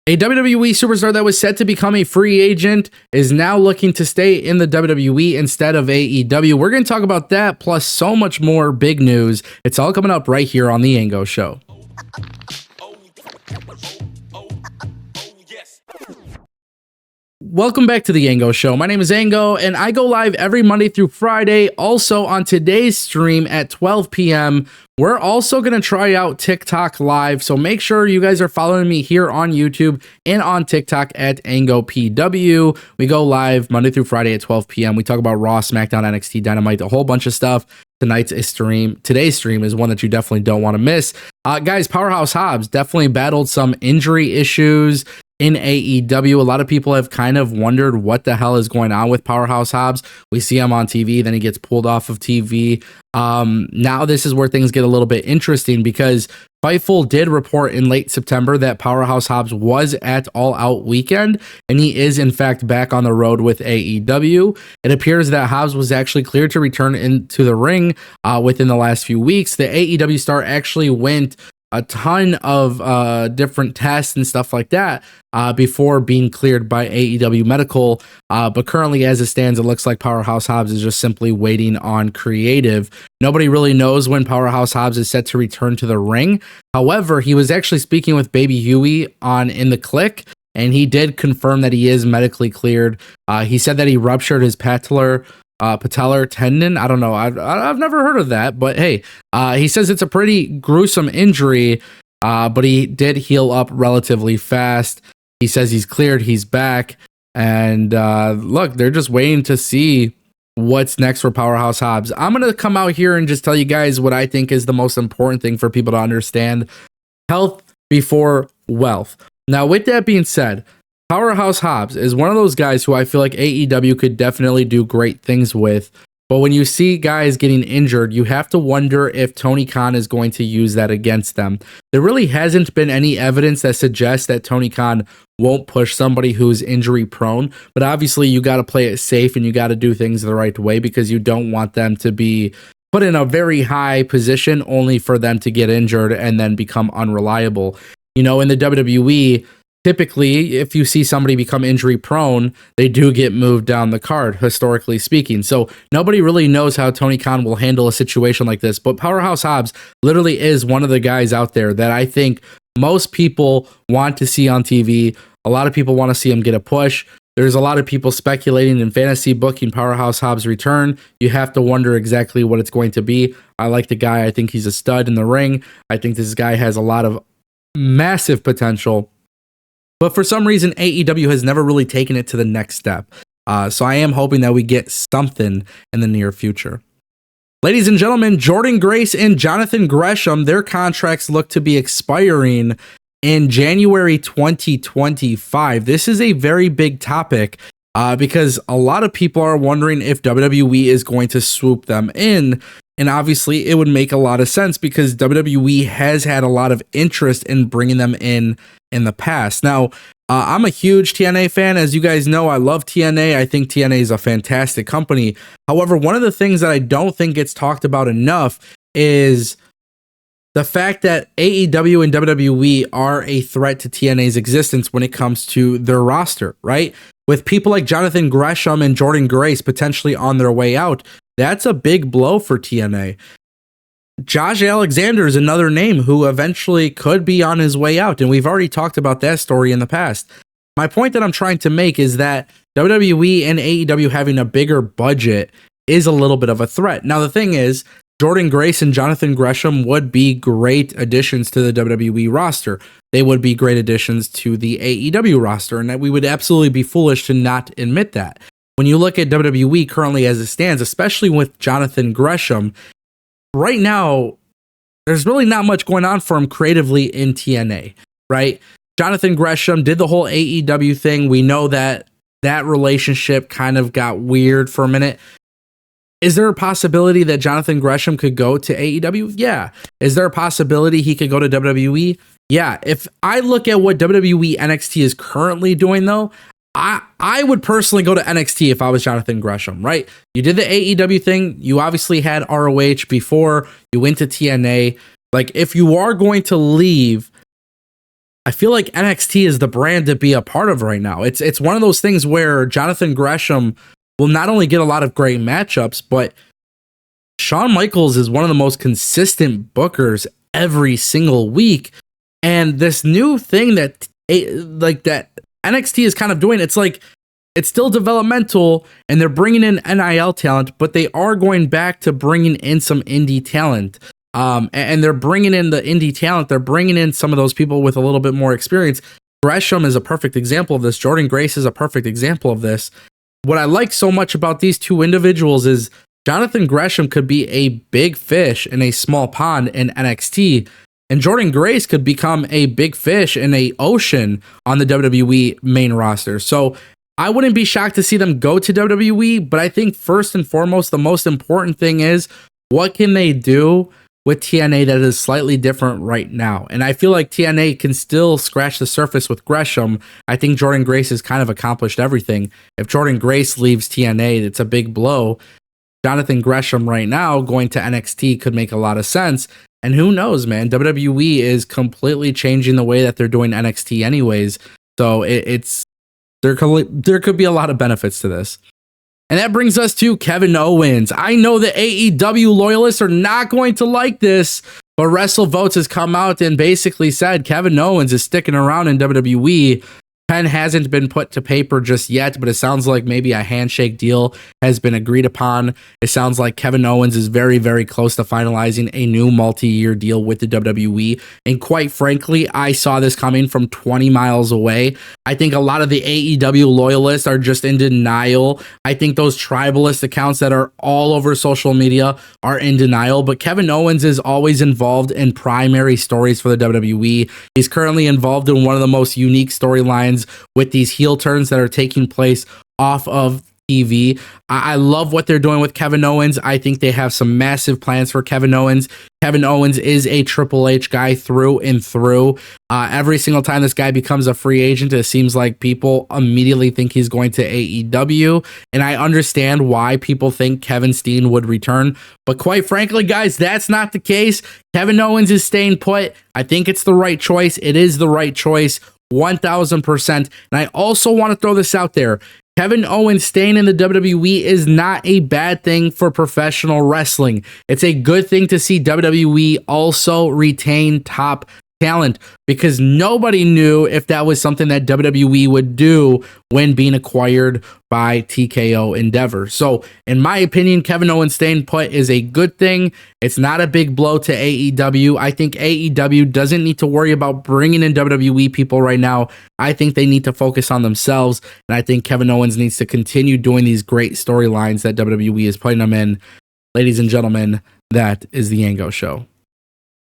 A WWE superstar that was set to become a free agent is now looking to stay in the WWE instead of AEW. We're going to talk about that plus so much more big news. It's all coming up right here on the Ango Show. Welcome back to the Ango Show. My name is Ango, and I go live every Monday through Friday. Also on today's stream at 12 p.m., we're also going to try out TikTok Live, so make sure you guys are following me here on YouTube and on TikTok at AngoPW. We go live Monday through Friday at 12 p.m. We talk about Raw, SmackDown, NXT, Dynamite, a whole bunch of stuff. Today's stream is one that you definitely don't want to miss. Guys, Powerhouse Hobbs definitely battled some injury issues in AEW. A lot of people have kind of wondered what the hell is going on with Powerhouse Hobbs. We see him on TV, then he gets pulled off of TV. Now this is where things get a little bit interesting because Fightful did report in late September that Powerhouse Hobbs was at All Out Weekend, and he is in fact back on the road with AEW. It appears that Hobbs was actually cleared to return into the ring within the last few weeks. The AEW star actually went a ton of different tests and stuff like that before being cleared by AEW Medical. But currently, as it stands, it looks like Powerhouse Hobbs is just simply waiting on creative. Nobody really knows when Powerhouse Hobbs is set to return to the ring. However, he was actually speaking with Baby Huey on In the Click, and he did confirm that he is medically cleared. He said that he ruptured his patellar tendon. I don't know. I've never heard of that, but hey, he says it's a pretty gruesome injury, but he did heal up relatively fast. He says he's cleared, he's back, and look, they're just waiting to see what's next for Powerhouse Hobbs. I'm going to come out here and just tell you guys what I think is the most important thing for people to understand. Health before wealth. Now, with that being said, Powerhouse Hobbs is one of those guys who I feel like AEW could definitely do great things with. But when you see guys getting injured, you have to wonder if Tony Khan is going to use that against them. There really hasn't been any evidence that suggests that Tony Khan won't push somebody who's injury prone. But obviously you got to play it safe and you got to do things the right way because you don't want them to be put in a very high position only for them to get injured and then become unreliable. You know, in the WWE, typically, if you see somebody become injury prone, they do get moved down the card, historically speaking. So nobody really knows how Tony Khan will handle a situation like this. But Powerhouse Hobbs literally is one of the guys out there that I think most people want to see on TV. A lot of people want to see him get a push. There's a lot of people speculating in fantasy booking Powerhouse Hobbs' return. You have to wonder exactly what it's going to be. I like the guy. I think he's a stud in the ring. I think this guy has a lot of massive potential. But for some reason, AEW has never really taken it to the next step. So I am hoping that we get something in the near future. Ladies and gentlemen, Jordynne Grace and Jonathan Gresham, their contracts look to be expiring in January 2025. This is a very big topic because a lot of people are wondering if WWE is going to swoop them in. And obviously, it would make a lot of sense because WWE has had a lot of interest in bringing them in the past. Now, I'm a huge TNA fan. As you guys know, I love TNA. I think TNA is a fantastic company. However, one of the things that I don't think gets talked about enough is the fact that AEW and WWE are a threat to TNA's existence when it comes to their roster, right? With people like Jonathan Gresham and Jordynne Grace potentially on their way out, that's a big blow for TNA. Josh Alexander is another name who eventually could be on his way out, and we've already talked about that story in the past. My point that I'm trying to make is that WWE and AEW having a bigger budget is a little bit of a threat. Now, the thing is, Jordynne Grace and Jonathan Gresham would be great additions to the WWE roster. They would be great additions to the AEW roster, and that we would absolutely be foolish to not admit that. When you look at WWE currently as it stands, especially with Jonathan Gresham, right now, there's really not much going on for him creatively in TNA, right? Jonathan Gresham did the whole AEW thing. We know that that relationship kind of got weird for a minute. Is there a possibility that Jonathan Gresham could go to AEW? Yeah. Is there a possibility he could go to WWE? Yeah. If I look at what WWE NXT is currently doing, though, I would personally go to NXT if I was Jonathan Gresham, right? You did the AEW thing. You obviously had ROH before you went to TNA. Like, if you are going to leave I feel like NXT is the brand to be a part of right now. It's one of those things where Jonathan Gresham will not only get a lot of great matchups, but Shawn Michaels is one of the most consistent bookers every single week. And this new thing that that NXT is kind of doing, it's like it's still developmental and they're bringing in NIL talent, but they are going back to bringing in some indie talent. And they're bringing in the indie talent. They're bringing in some of those people with a little bit more experience. Gresham is a perfect example of this. Jordan Grace is a perfect example of this. What I like so much about these two individuals is Jonathan Gresham could be a big fish in a small pond in NXT, and Jordan Grace could become a big fish in a ocean on the WWE main roster. So I wouldn't be shocked to see them go to WWE, but I think first and foremost, the most important thing is what can they do with TNA that is slightly different right now. And I feel like TNA can still scratch the surface with Gresham. I think Jordan Grace has kind of accomplished everything. If Jordan Grace leaves TNA, it's a big blow. Jonathan Gresham right now going to NXT could make a lot of sense. And who knows, man? WWE is completely changing the way that they're doing NXT anyways. So there could be a lot of benefits to this. And that brings us to Kevin Owens. I know the AEW loyalists are not going to like this, but WrestleVotes has come out and basically said Kevin Owens is sticking around in WWE. Pen hasn't been put to paper just yet, but it sounds like maybe a handshake deal has been agreed upon. It sounds like Kevin Owens is very, very close to finalizing a new multi-year deal with the WWE. And quite frankly, I saw this coming from 20 miles away. I think a lot of the AEW loyalists are just in denial. I think those tribalist accounts that are all over social media are in denial, but Kevin Owens is always involved in primary stories for the WWE. He's currently involved in one of the most unique storylines with these heel turns that are taking place off of TV. I love what they're doing with Kevin Owens. I think they have some massive plans for Kevin Owens. Kevin Owens is a Triple H guy through and through. Every single time this guy becomes a free agent, it seems like people immediately think he's going to AEW. And I understand why people think Kevin Steen would return. But quite frankly, guys, that's not the case. Kevin Owens is staying put. I think it's the right choice. It is the right choice. 1000%. And I also want to throw this out there. Kevin Owens staying in the WWE is not a bad thing for professional wrestling. It's a good thing to see WWE also retain top talent, because nobody knew if that was something that WWE would do when being acquired by TKO Endeavor. So in my opinion, Kevin Owens staying put is a good thing. It's not a big blow to AEW. I think AEW doesn't need to worry about bringing in WWE people right now. I think they need to focus on themselves, and I think Kevin Owens needs to continue doing these great storylines that WWE is putting them in. Ladies and gentlemen, that is the Ango Show.